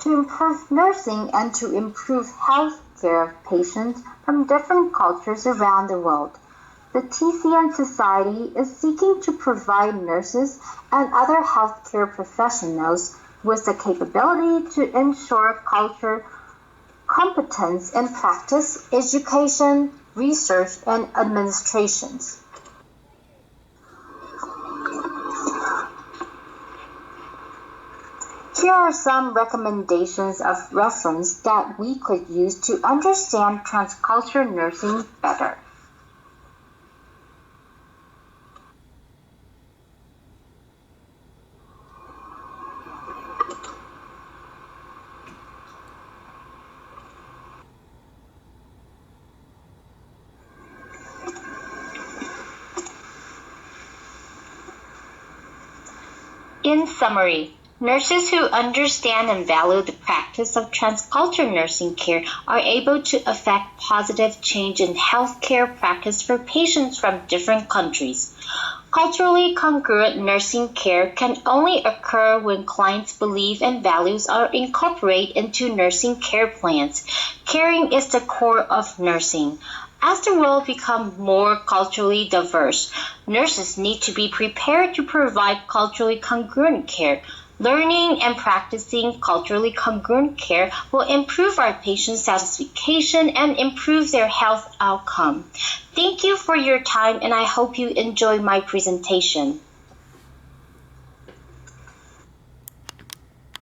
to improve nursing and to improve health care of patients from different cultures around the world. The TCN Society is seeking to provide nurses and other healthcare professionals with the capability to ensure culture competence in practice, education, research, and administrations. Here are some recommendations of reference that we could use to understand transcultural nursing better. In summary, nurses who understand and value the practice of transcultural nursing care are able to affect positive change in healthcare practice for patients from different countries. Culturally congruent nursing care can only occur when clients' beliefs and values are incorporated into nursing care plans. Caring is the core of nursing. As the world becomes more culturally diverse, nurses need to be prepared to provide culturally congruent care. Learning and practicing culturally congruent care will improve our patients' satisfaction and improve their health outcome. Thank you for your time, and I hope you enjoy my presentation.